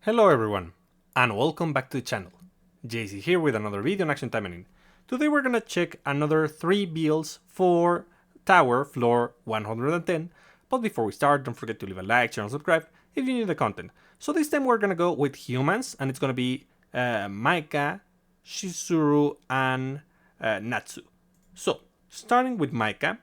Hello everyone, and welcome back to the channel. JC here with another video on Action Taimanin. Today we're gonna check another 3 builds for Tower Floor 110, but before we start, don't forget to leave a like, share, and subscribe if you need the content. So this time we're gonna go with humans, and it's gonna be Maika, Shizuru, and Natsu. So, starting with Maika,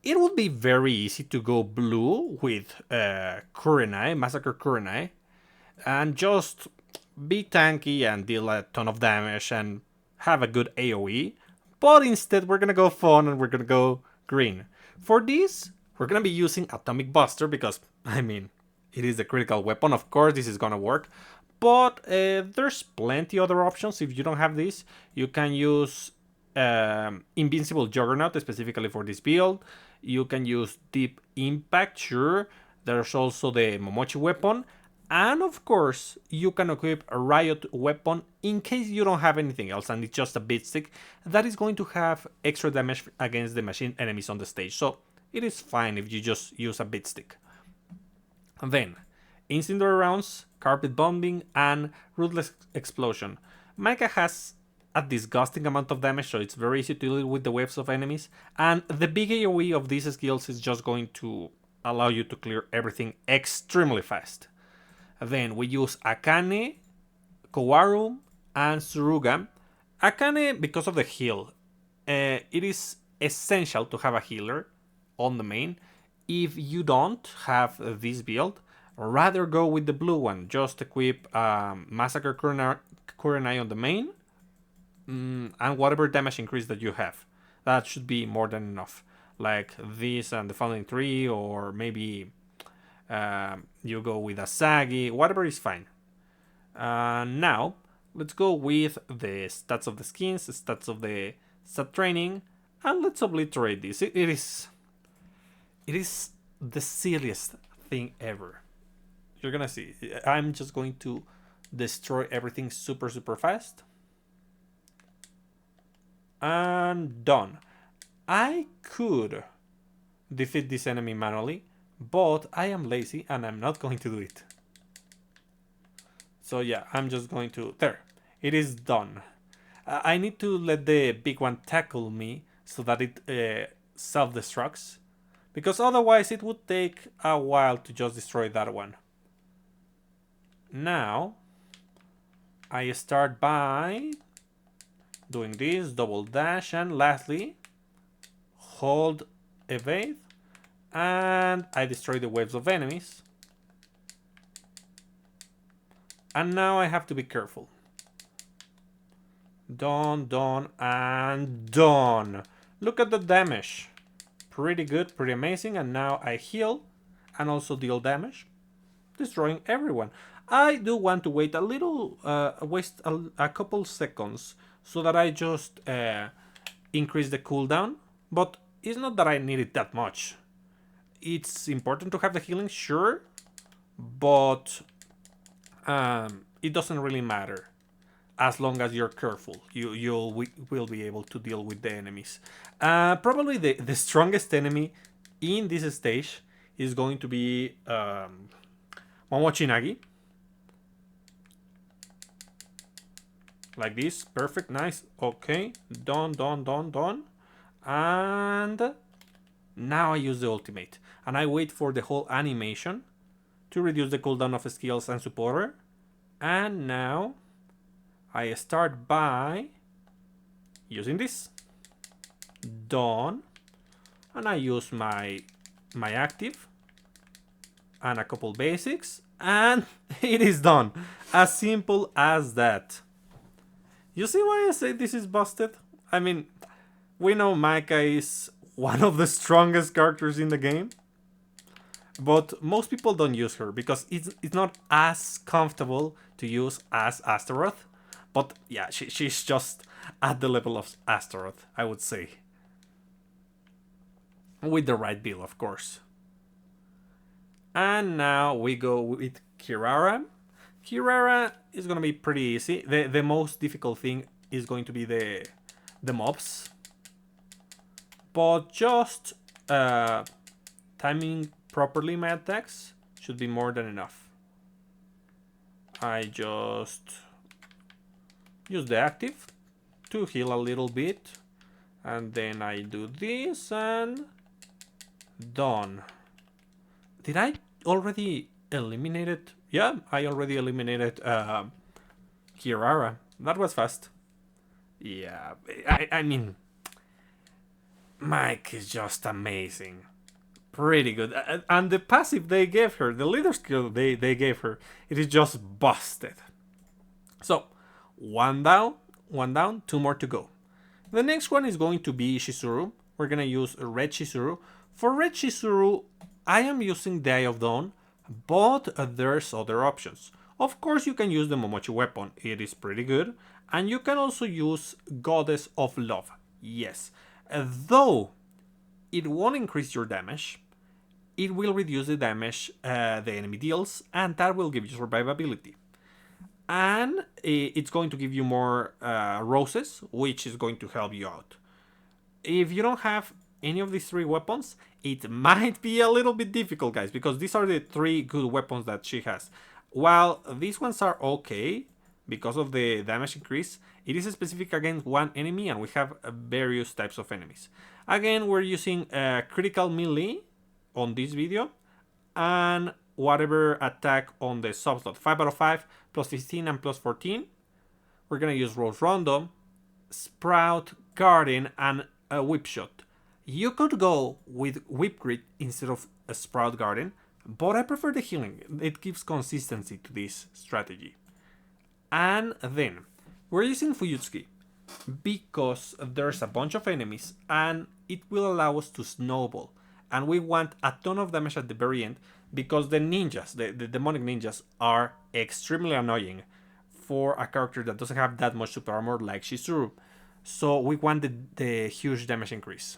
it would be very easy to go blue with Kurenai, Massacre Kurenai, and just be tanky and deal a ton of damage and have a good AoE. But instead, we're gonna go fun and we're gonna go green. For this, we're gonna be using Atomic Buster because, it is the critical weapon. Of course, this is gonna work. But there's plenty other options. If you don't have this, you can use Invincible Juggernaut specifically for this build. You can use Deep Impact, sure. There's also the Momochi weapon. And of course, you can equip a Riot weapon in case you don't have anything else and it's just a beat stick that is going to have extra damage against the machine enemies on the stage. So it is fine if you just use a beat stick. Then, Incendiary Rounds, Carpet Bombing, and Ruthless Explosion. Maika has a disgusting amount of damage, so it's very easy to deal with the waves of enemies. And the big AoE of these skills is just going to allow you to clear everything extremely fast. Then we use Akane, Kowaru, and Suruga. Akane, because of the heal, it is essential to have a healer on the main. If you don't have this build, rather go with the blue one. Just equip Massacre Kurenai on the main, and whatever damage increase that you have. That should be more than enough. Like this and the following 3, or maybe you go with Asagi, whatever is fine. Now, let's go with the stats of the skins, stats of the stat training, and let's obliterate this. It is the silliest thing ever. You're gonna see. I'm just going to destroy everything super fast. And done. I could defeat this enemy manually, but I am lazy and I'm not going to do it. So yeah, I'm just going to... There, it is done. I need to let the big one tackle me so that it self-destructs, because otherwise it would take a while to just destroy that one. Now, I start by doing this, double dash, and lastly, hold evade, and I destroy the waves of enemies. And now I have to be careful. Done, and done. Look at the damage. Pretty good, pretty amazing. And now I heal and also deal damage, destroying everyone. I do want to wait a little, waste a couple seconds so that I just increase the cooldown. But it's not that I need it that much. It's important to have the healing, sure, but it doesn't really matter as long as you're careful. You will be able to deal with the enemies. Probably the strongest enemy in this stage is going to be Momochi Nagi. Like this, perfect, nice, okay, done. And now I use the ultimate, and I wait for the whole animation to reduce the cooldown of skills and supporter. And now I start by using this. Done. And I use my active and a couple basics, and it is done. As simple as that. You see why I say this is busted? I mean, we know Maika is one of the strongest characters in the game, but most people don't use her because it's not as comfortable to use as Astaroth. But yeah, she's just at the level of Astaroth, I would say. With the right build, of course. And now we go with Kirara. Kirara is gonna be pretty easy. The most difficult thing is going to be the mobs. But just timing properly my attacks should be more than enough. I just use the active to heal a little bit. And then I do this and done. Did I already eliminate it? Yeah, I already eliminated Kirara. That was fast. Yeah, I mean, Mike is just amazing. Pretty good. And the passive they gave her, the leader skill they gave her, it is just busted. So, one down, two more to go. The next one is going to be Shizuru. We're gonna use Red Shizuru. For Red Shizuru, I am using the Eye of Dawn, but there's other options. Of course, you can use the Momochi weapon. It is pretty good. And you can also use Goddess of Love. Yes. Though it won't increase your damage, it will reduce the damage the enemy deals, and that will give you survivability. And it's going to give you more roses, which is going to help you out. If you don't have any of these three weapons, it might be a little bit difficult, guys, because these are the three good weapons that she has. While these ones are okay, because of the damage increase, it is specific against one enemy, and we have various types of enemies. Again, we're using critical melee on this video, and whatever attack on the subslot. 5 out of 5, plus 15 and plus 14. We're gonna use Rose Rondo, Sprout, Garden, and a Whip Shot. You could go with Whip Grit instead of a Sprout Garden, but I prefer the healing. It gives consistency to this strategy. And then, we're using Fuyutsuki because there's a bunch of enemies and it will allow us to snowball. And we want a ton of damage at the very end because the ninjas, the demonic ninjas, are extremely annoying for a character that doesn't have that much super armor like Shizuru. So we want the huge damage increase.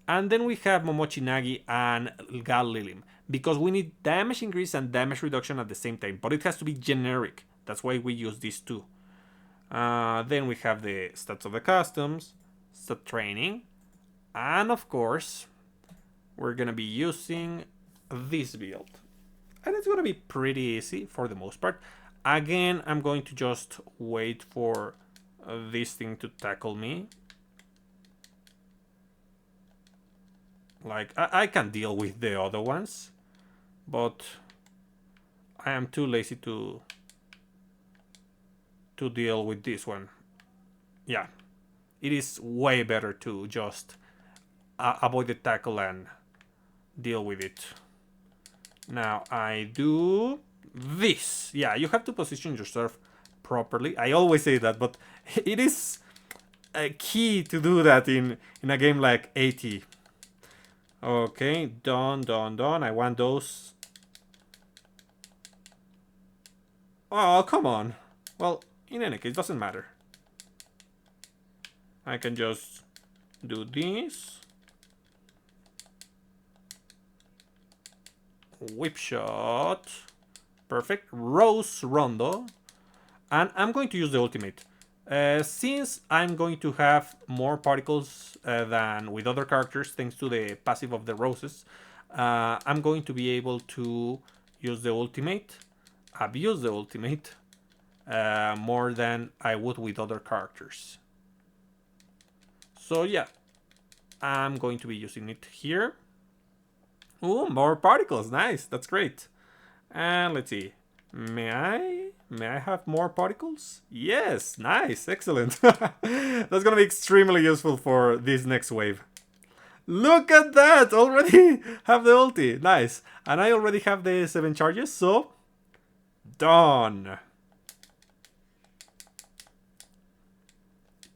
And then we have Momochi Nagi and Gal Lilim because we need damage increase and damage reduction at the same time, but it has to be generic. That's why we use these two. Then we have the stats of the customs, stat training, and of course, we're gonna be using this build. And it's gonna be pretty easy for the most part. Again, I'm going to just wait for this thing to tackle me. Like, I can deal with the other ones, but I am too lazy to deal with this one. Yeah, it is way better to just avoid the tackle and deal with it. Now I do this. Yeah, you have to position yourself properly. I always say that, but it is a key to do that in a game like AT. Okay, done. I want those. Oh, come on. Well, in any case, it doesn't matter. I can just do this. Whip shot. Perfect. Rose Rondo. And I'm going to use the ultimate. Since I'm going to have more particles than with other characters, thanks to the passive of the roses, I'm going to be able to use the ultimate, abuse the ultimate, more than I would with other characters. So yeah, I'm going to be using it here. Oh, more particles. Nice. That's great. And let's see. May I have more particles? Yes. Nice. Excellent. That's gonna be extremely useful for this next wave. Look at that. Already have the ulti. Nice. And I already have the 7 charges, so done.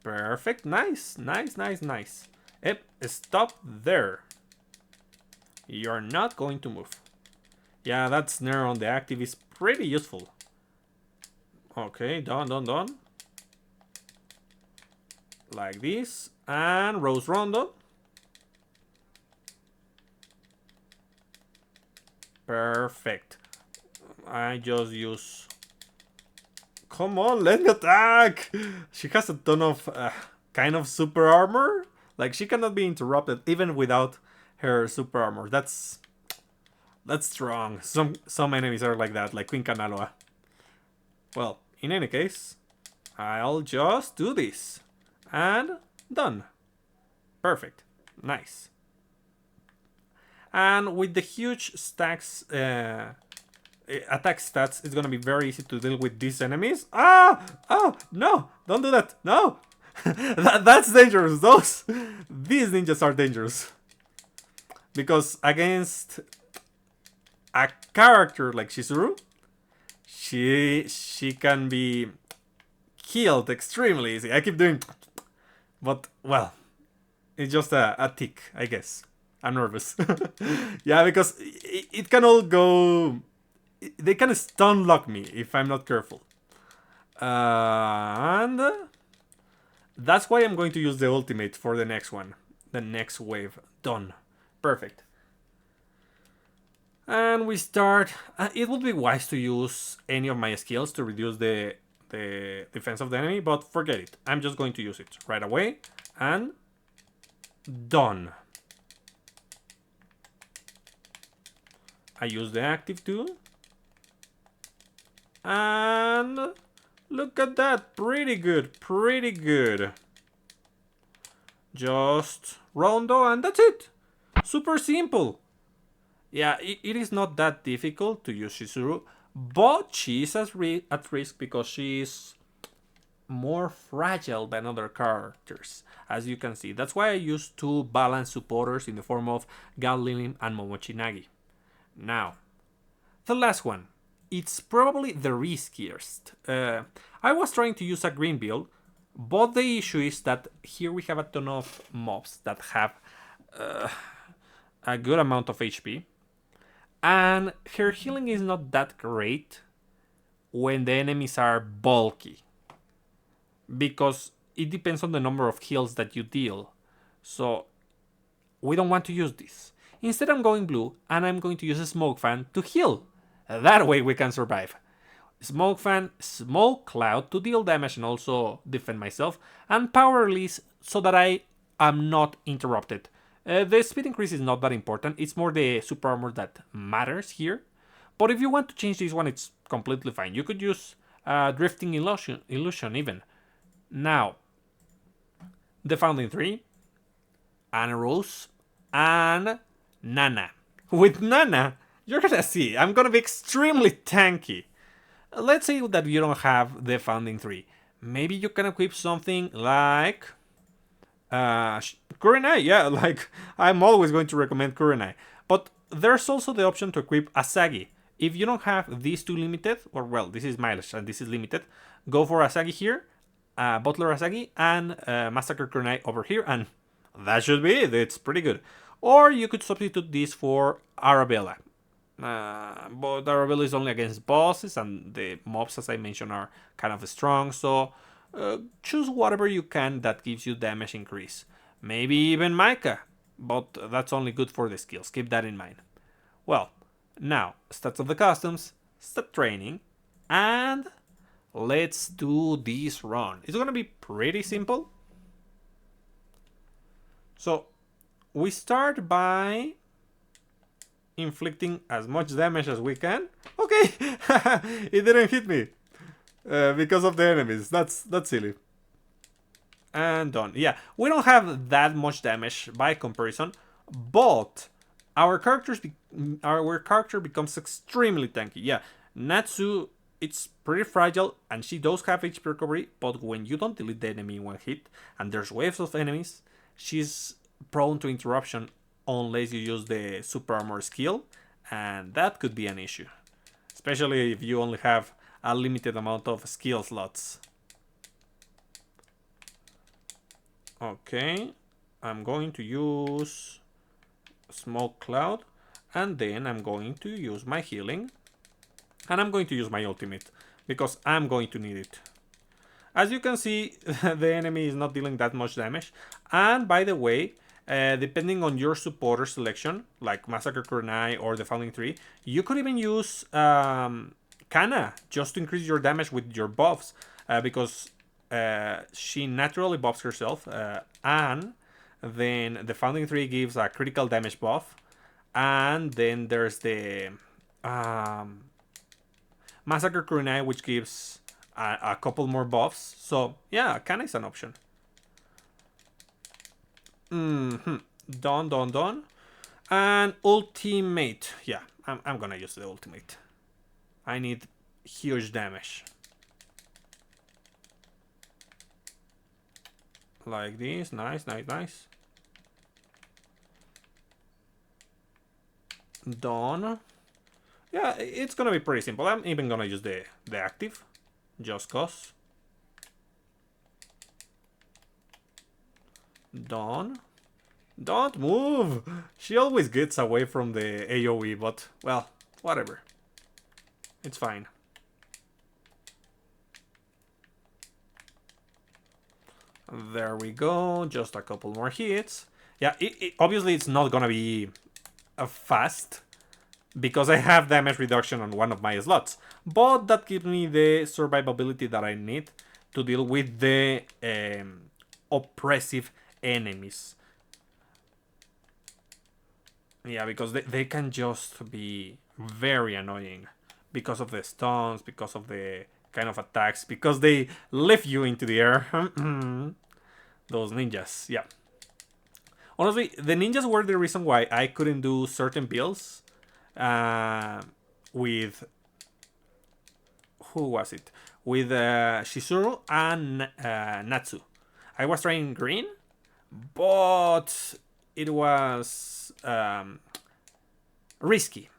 Perfect. Nice. Yep. Stop there. You're not going to move. Yeah, that snare on the active is pretty useful. Okay, done. Like this. And Rose Rondo. Perfect. I just use... Come on, let me attack! She has a ton of kind of super armor. Like, she cannot be interrupted even without her super armor. That's strong. Some enemies are like that, like Queen Kanaloa. Well, in any case, I'll just do this. And done. Perfect. Nice. And with the huge stacks, attack stats, it's gonna be very easy to deal with these enemies. Ah! Oh, no! Don't do that! No! That's dangerous. These ninjas are dangerous. Because against a character like Shizuru, she can be killed extremely easy. I keep doing... But, well, it's just a tick, I guess. I'm nervous. Yeah, because it can all go... They can stun lock me if I'm not careful. And that's why I'm going to use the ultimate for the next one. The next wave. Done. Perfect. And we start... it would be wise to use any of my skills to reduce the defense of the enemy, but forget it. I'm just going to use it right away. And done. I use the active too. And look at that. Pretty good. Pretty good. Just rondo and that's it. Super simple. Yeah, it is not that difficult to use Shizuru, but she is at risk because she is more fragile than other characters, as you can see. That's why I use two balanced supporters in the form of Gatling and Momochinagi. Now, the last one. It's probably the riskiest. I was trying to use a green build, but the issue is that here we have a ton of mobs that have a good amount of HP. And her healing is not that great when the enemies are bulky. Because it depends on the number of heals that you deal. So we don't want to use this. Instead I'm going blue and I'm going to use a smoke fan to heal. That way we can survive. Smoke fan, smoke cloud to deal damage and also defend myself. And power release so that I am not interrupted. The speed increase is not that important. It's more the super armor that matters here. But if you want to change this one, it's completely fine. You could use drifting illusion even. Now, the Founding 3, Anna Rose, and Nana. With Nana, you're gonna see, I'm gonna be extremely tanky. Let's say that you don't have the Founding 3. Maybe you can equip something like... Kurenai, yeah, like, I'm always going to recommend Kurenai. But there's also the option to equip Asagi. If you don't have these two limited, or well, this is mileage and this is limited, go for Asagi here, Butler Asagi, and Massacre Kurenai over here, and that should be it. It's pretty good. Or you could substitute this for Arabella. But Arabella is only against bosses, and the mobs, as I mentioned, are kind of strong, so choose whatever you can that gives you damage increase. Maybe even Maika, but that's only good for the skills. Keep that in mind. Well, now, stats of the customs, stat training, and let's do this run. It's gonna be pretty simple. So, we start by inflicting as much damage as we can. Okay, it didn't hit me because of the enemies. That's silly. And done. Yeah, we don't have that much damage by comparison, but our character becomes extremely tanky. Yeah, Natsu, it's pretty fragile and she does have HP recovery, but when you don't delete the enemy in one hit and there's waves of enemies, she's prone to interruption unless you use the super armor skill, and that could be an issue, especially if you only have a limited amount of skill slots. Okay, I'm going to use Smoke Cloud, and then I'm going to use my healing, and I'm going to use my ultimate, because I'm going to need it. As you can see, the enemy is not dealing that much damage, and by the way, depending on your supporter selection, like Massacre Kurenai or the Founding 3, you could even use Kana just to increase your damage with your buffs, because she naturally buffs herself, and then the Founding 3 gives a critical damage buff, and then there's the Massacre Kurenai, which gives a couple more buffs. So yeah, Kana is an option. Done. And ultimate. Yeah, I'm gonna use the ultimate. I need huge damage. Like this. Nice. Done. Yeah, it's gonna be pretty simple. I'm even gonna use the active. Just cause. Done. Don't move! She always gets away from the AoE, but, well, whatever. It's fine. There we go, just a couple more hits. Yeah, obviously it's not gonna be fast, because I have damage reduction on one of my slots. But that gives me the survivability that I need to deal with the oppressive enemies. Yeah, because they can just be very annoying because of the stuns, because of the kind of attacks, because they lift you into the air. Those ninjas, yeah. Honestly, the ninjas were the reason why I couldn't do certain builds with... Who was it? With Shizuru and Natsu. I was trying green, but it was risky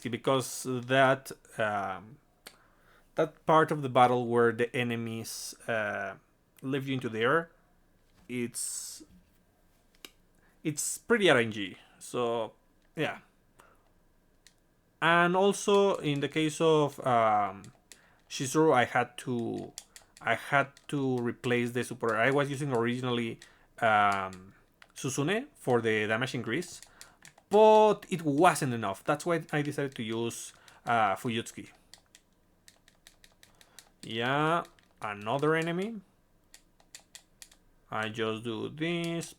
because that that part of the battle where the enemies lift you into the air, it's pretty RNG. So yeah. And also in the case of Shizuru, I had to replace the support. I was using originally Susune for the damage increase, but it wasn't enough. That's why I decided to use Fuyutsuki. Yeah, another enemy. I just do this.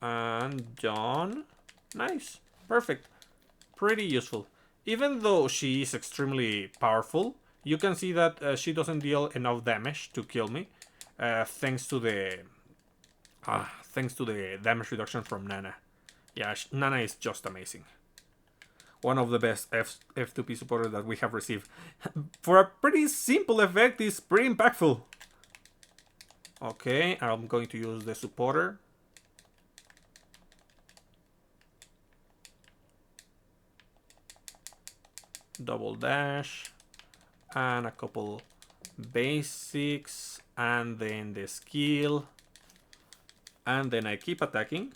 And done. Nice. Perfect. Pretty useful. Even though she is extremely powerful, you can see that she doesn't deal enough damage to kill me. Thanks to the damage reduction from Nana. Yeah, Nana is just amazing. One of the best F2P supporters that we have received. For a pretty simple effect, it's pretty impactful. Okay, I'm going to use the supporter. Double dash. And a couple basics. And then the skill. And then I keep attacking.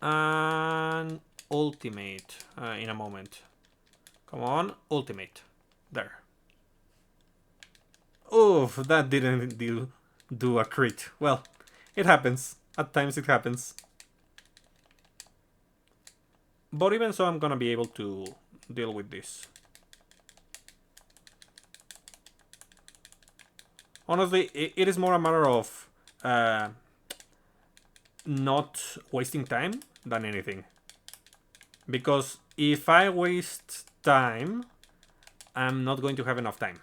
And ultimate in a moment. Come on, ultimate. There. Oof, that didn't do a crit. Well, it happens. At times it happens. But even so, I'm gonna be able to deal with this. Honestly, it is more a matter of not wasting time than anything. Because if I waste time, I'm not going to have enough time.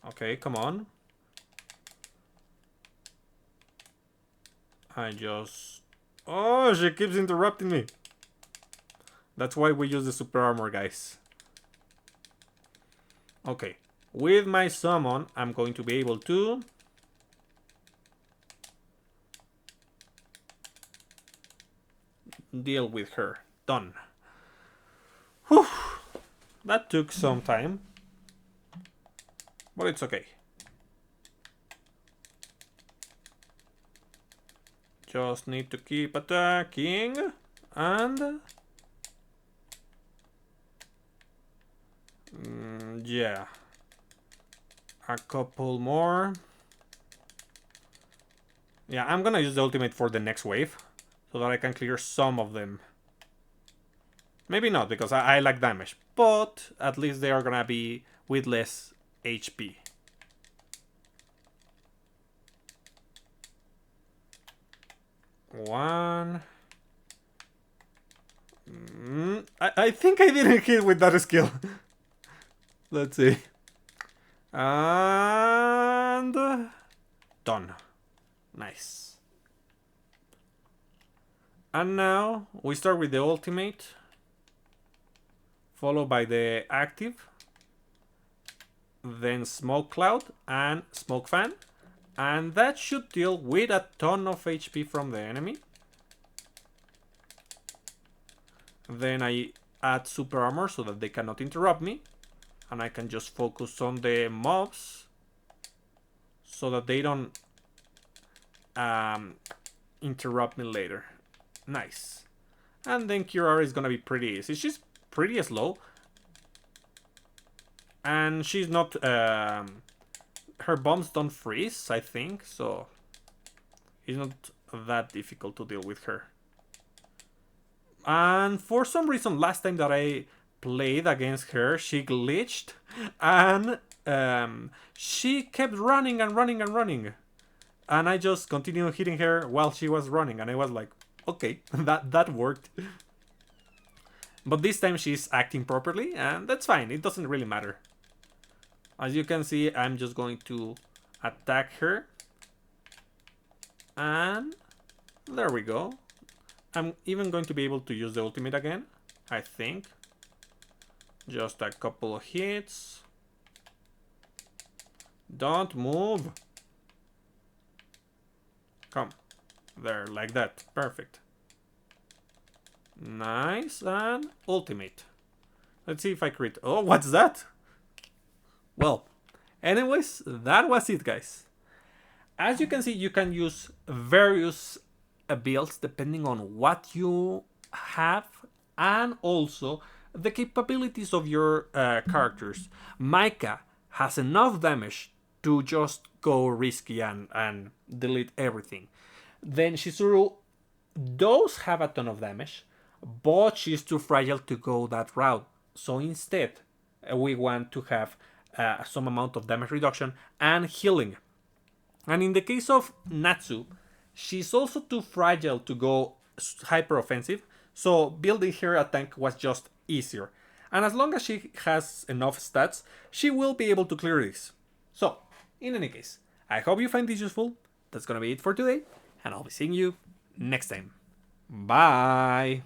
Okay, come on. I just... Oh, she keeps interrupting me. That's why we use the super armor, guys. Okay, with my summon, I'm going to be able to... deal with her. Done. Whew. That took some time. But it's okay. Just need to keep attacking. And... yeah. A couple more. Yeah, I'm gonna use the ultimate for the next wave. So that I can clear some of them. Maybe not, because I like damage. But at least they are gonna be with less HP. One. I think I didn't hit with that skill. Let's see. And done. Nice. And now we start with the ultimate, followed by the active, then smoke cloud and smoke fan, and that should deal with a ton of HP from the enemy. Then I add super armor so that they cannot interrupt me, and I can just focus on the mobs so that they don't interrupt me later. Nice. And then Kirara is gonna be pretty easy. She's pretty slow, and she's not her bombs don't freeze, I think, so it's not that difficult to deal with her. And for some reason, last time that I played against her, she glitched, and she kept running and running and running, and I just continued hitting her while she was running, and I was like, okay, that worked. But this time she's acting properly, and that's fine, it doesn't really matter. As you can see, I'm just going to attack her, and there we go. I'm even going to be able to use the ultimate again, I think. Just a couple of hits. Don't move. Come. There, like that. Perfect. Nice, and ultimate. Let's see if I crit. Oh, what's that? Well, anyways, that was it, guys. As you can see, you can use various builds depending on what you have and also the capabilities of your characters. Maika has enough damage to just go risky and delete everything. Then Shizuru does have a ton of damage, but she's too fragile to go that route. So instead, we want to have some amount of damage reduction and healing. And in the case of Natsu, she's also too fragile to go hyper offensive, so building her a tank was just easier. And as long as she has enough stats, she will be able to clear this. So, in any case, I hope you find this useful. That's gonna be it for today, and I'll be seeing you next time. Bye!